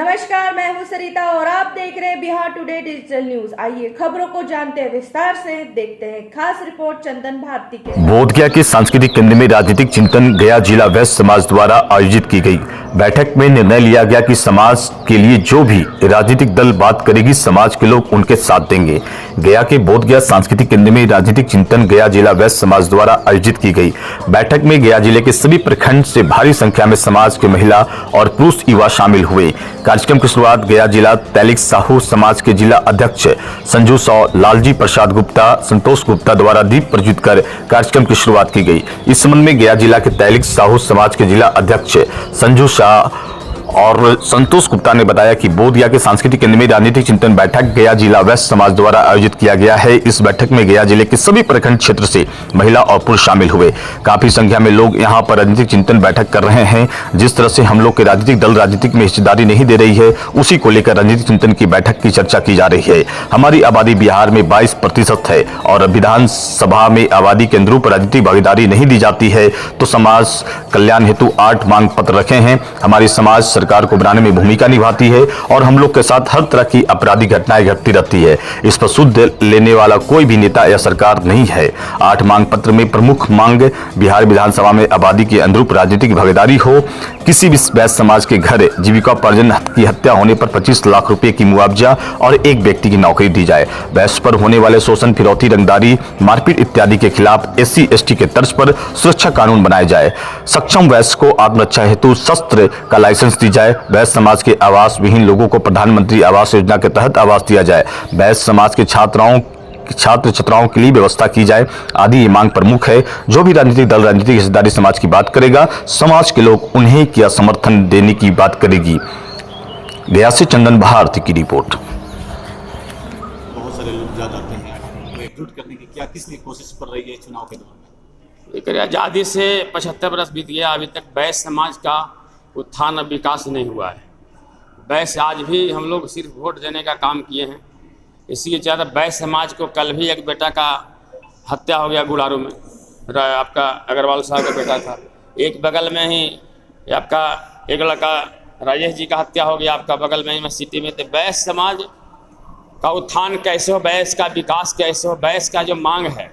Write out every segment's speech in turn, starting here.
नमस्कार, मैं हूं सरिता और आप देख रहे हैं बिहार टुडे डिजिटल न्यूज। आइए खबरों को जानते हैं विस्तार से। देखते हैं खास रिपोर्ट चंदन भारती के। बोधगया के सांस्कृतिक केंद्र में राजनीतिक चिंतन गया जिला वैश्य समाज द्वारा आयोजित की गई बैठक में निर्णय लिया गया कि समाज के लिए जो भी राजनीतिक दल बात करेगी, समाज के लोग उनके साथ देंगे। गया के बोधगया सांस्कृतिक केंद्र में राजनीतिक चिंतन गया जिला वैश्य समाज द्वारा आयोजित की गई बैठक में गया जिले के सभी प्रखंड से भारी संख्या में समाज के महिला और पुरुष युवा शामिल हुए। कार्यक्रम की शुरुआत गया जिला तैलिक साहू समाज के जिला अध्यक्ष संजू सौ, लालजी प्रसाद गुप्ता, संतोष गुप्ता द्वारा दीप प्रज्वलित कर कार्यक्रम की शुरुआत की गई। इस संबंध में गया जिला के तैलिक साहू समाज के जिला अध्यक्ष संजू शाह और संतोष गुप्ता ने बताया कि बोधगया के सांस्कृतिक केंद्र में राजनीतिक चिंतन बैठक गया जिला वैश्य समाज द्वारा आयोजित किया गया है। इस बैठक में गया जिले के सभी प्रखंड क्षेत्र से महिला और पुरुष शामिल हुए। काफी संख्या में लोग यहां पर राजनीतिक चिंतन बैठक कर रहे हैं। जिस तरह से हम लोग के राजनीतिक दल राजनीतिक में हिस्सेदारी नहीं दे रही है, उसी को लेकर राजनीतिक चिंतन की बैठक की चर्चा की जा रही है। हमारी आबादी बिहार में 22% है और विधानसभा में आबादी के अनुरूप राजनीतिक भागीदारी नहीं दी जाती है, तो समाज कल्याण हेतु 8 मांग पत्र रखे हैं। हमारी समाज सरकार को बनाने में भूमिका निभाती है और हम लोग के साथ हर तरह की आपराधिक घटनाएं घटती रहती है। इस पर सुध लेने वाला कोई भी नेता या सरकार नहीं है। 8 मांग पत्र में प्रमुख मांग बिहार विधानसभा में आबादी के अनुरूप राजनीतिक भागीदारी हो, किसी भी वैश्य समाज के घर जीविकोपार्जन की हत्या होने पर 25 लाख रुपए की मुआवजा और एक व्यक्ति की नौकरी दी जाए। वैश्य पर होने वाले शोषण, फिरौती, रंगदारी, मारपीट इत्यादि के खिलाफ SC ST के तर्ज पर सुरक्षा कानून बनाए जाए। सक्षम वैश्य को आत्मरक्षा हेतु शस्त्र का लाइसेंस दी जाए। वैश्य समाज के आवास विहीन लोगों को प्रधानमंत्री आवास योजना के तहत आवास दिया जाए। वैश्य समाज के छात्र छात्राओं के लिए व्यवस्था की जाए आदि ये मांग प्रमुख है। जो भी राजनीतिक दल राजनीतिक हिस्सेदारी समाज की बात करेगा, समाज के लोग उन्हें क्या समर्थन देने की बात करेगी। गया से चंदन भारती की रिपोर्ट। बहुत सारे लोग जा जाते हैं, एकजुट करने की क्या किस लिए कोशिश कर रही है चुनाव के दौरान? आज़ादी से 75 वर्ष बीत गया, अभी तक वैश्य समाज का उत्थान और विकास नहीं हुआ है। वैश्य आज भी हम लोग सिर्फ वोट देने का काम किए हैं। इसी ज़्यादा वैश्य समाज को कल भी एक बेटा का हत्या हो गया गुड़ारू में, आपका अग्रवाल साहब का बेटा था। एक बगल में ही आपका एक लड़का राजेश जी का हत्या हो गया आपका बगल में ही सिटी में। तो वैश्य समाज का उत्थान कैसे हो, वैश्य का विकास कैसे हो, वैश्य का जो मांग है,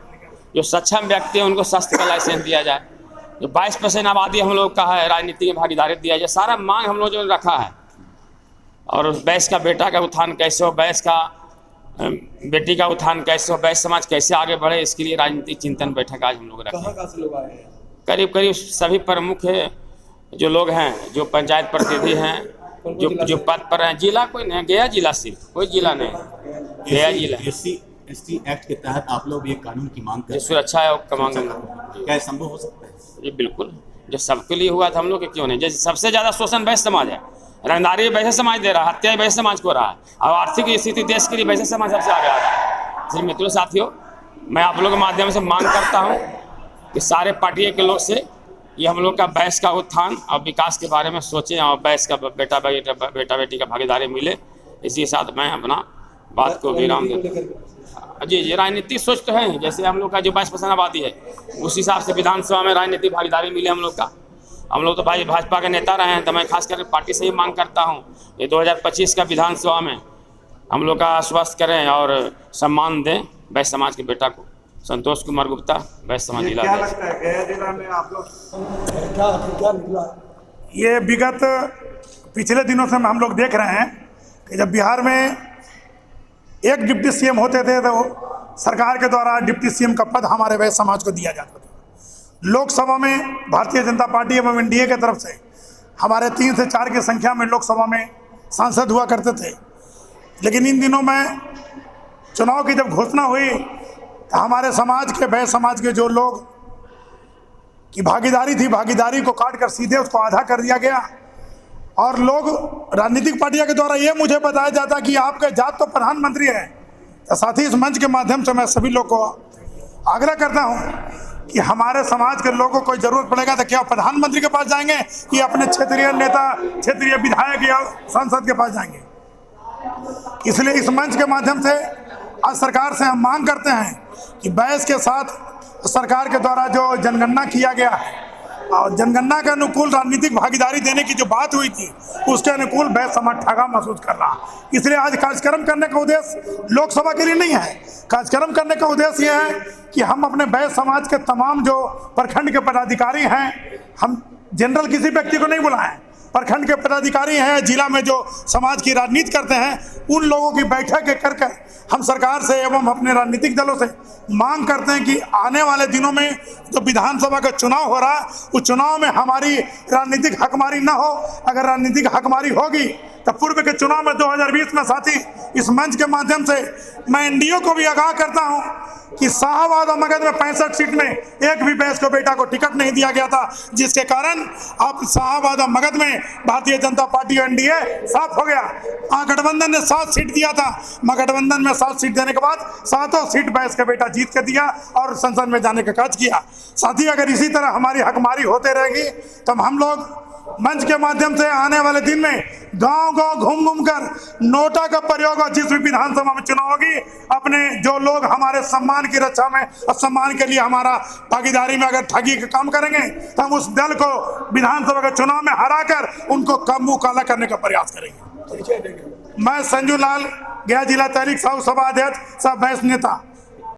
जो सक्षम व्यक्ति है उनको शस्त्र का लाइसेंस दिया जाए, जो 22% आबादी हम लोग का है राजनीति में भागीदारी दिया जाए, सारा मांग हम लोग जो रखा है। और वैश्य का बेटा का उत्थान कैसे हो, वैश्य का बेटी का उत्थान कैसे हो, वैश्य समाज कैसे आगे बढ़े, इसके लिए राजनीतिक चिंतन बैठक आज हम लोग रखे। कहाँ से लोग आए हैं? करीब सभी प्रमुख जो लोग हैं, जो पंचायत प्रतिनिधि हैं, जो पद पर हैं। जिला कोई नहीं, गया जिला सिर्फ, कोई जिला नहीं, गया जिला। SC ST एक्ट के तहत आप लोग ये कानून की मांग कर जो सुरक्षा है वो मांग, क्या संभव हो सकता है? जी बिल्कुल, जो सबके लिए हुआ था हम लोग के क्यों नहीं। जैसे सबसे ज़्यादा शोषण वैश्य समाज है, रंगदारी वैश्य समाज दे रहा है, हत्या वैश्य समाज को रहा है, और आर्थिक स्थिति देश के लिए वैश्य समाज सबसे आगे आ रहा है। इसलिए मित्रों साथियों, मैं आप लोगों के माध्यम से मांग करता हूँ कि सारे पार्टियों के लोग से ये हम लोग का वैश्य का उत्थान और विकास के बारे में सोचें और वैश्य का बेटा बेटी का भागीदारी मिले। इसी के साथ मैं अपना बात को विराम देता हूँ। जी राजनीतिक सोच तो है, जैसे हम लोग का जो 22% आबादी है, उस हिसाब से विधानसभा में राजनीतिक भागीदारी मिले हम लोग का। हम लोग तो भाई भाजपा के नेता रहे हैं, तो मैं खासकर पार्टी से ही मांग करता हूं ये 2025 का विधानसभा में हम लोग का आश्वस्त करें और सम्मान दें वैश्य समाज के बेटा को। संतोष कुमार गुप्ता, वैश्य समाज जिला। क्या लगता है गया जिला में आप लोग क्या निकला? ये विगत पिछले दिनों से हम लोग देख रहे हैं कि जब बिहार में एक डिप्टी CM होते थे तो सरकार के द्वारा डिप्टी CM का पद हमारे वैश्य समाज को दिया जाता था। लोकसभा में भारतीय जनता पार्टी एवं NDA की तरफ से हमारे 3 से 4 की संख्या में लोकसभा में सांसद हुआ करते थे। लेकिन इन दिनों में चुनाव की जब घोषणा हुई तो हमारे समाज के वैश्य समाज के जो लोग की भागीदारी थी, भागीदारी को काट कर सीधे उसको आधा कर दिया गया। और लोग राजनीतिक पार्टियों के द्वारा ये मुझे बताया जाता कि आपके जात तो प्रधानमंत्री है। तो साथ ही इस मंच के माध्यम से मैं सभी लोग को आग्रह करता हूँ कि हमारे समाज के लोगों को जरूरत पड़ेगा तो क्या प्रधानमंत्री के पास जाएंगे कि अपने क्षेत्रीय नेता, क्षेत्रीय विधायक या सांसद के पास जाएंगे। इसलिए इस मंच के माध्यम से आज सरकार से हम मांग करते हैं कि वैश्य के साथ सरकार के द्वारा जो जनगणना किया गया है और जनगणना के अनुकूल राजनीतिक भागीदारी देने की जो बात हुई थी उसके अनुकूल बैस समाज ठगा महसूस कर रहा। इसलिए आज कार्यक्रम करने का उद्देश्य लोकसभा के लिए नहीं है। कार्यक्रम करने का उद्देश्य यह है कि हम अपने बैस समाज के तमाम जो प्रखंड के पदाधिकारी हैं, हम जनरल किसी व्यक्ति को नहीं बुलाएं, प्रखंड के पदाधिकारी हैं, जिला में जो समाज की राजनीति करते हैं, उन लोगों की बैठक कर हम सरकार से एवं अपने राजनीतिक दलों से मांग करते हैं कि आने वाले दिनों में जो विधानसभा का चुनाव हो रहा है उस चुनाव में हमारी राजनीतिक हकमारी न हो। अगर राजनीतिक हकमारी होगी तो पूर्व के चुनाव में 2020 में साथी इस मंच के माध्यम से मैं एनडीओ को भी आगाह करता हूं कि शाहबाद और मगध में 65 सीट में एक भी बैस को बेटा को टिकट नहीं दिया गया था, जिसके कारण अब शाहबाद और मगध में भारतीय जनता पार्टी और एनडीए साफ हो गया। महागठबंधन ने 7 सीट दिया था, महागठबंधन में 7 सीट देने के बाद 7 सीट बैस का बेटा जीत के दिया और संसद में जाने का कार्य किया। साथी अगर इसी तरह हमारी हकमारी होते रहेगी तो हम लोग मंच के माध्यम से आने वाले दिन में गांव-गांव घूम कर नोटा का प्रयोग और जिस भी विधानसभा में चुनाव होगी, अपने जो लोग हमारे सम्मान की रक्षा में और सम्मान के लिए हमारा भागीदारी में अगर ठगी का काम करेंगे तो हम उस दल को विधानसभा के चुनाव में हराकर उनको कम मुंह काला करने का प्रयास करेंगे। मैं संजू लाल, गया जिला तहरीक साहू सभा अध्यक्ष, सब बैस नेता।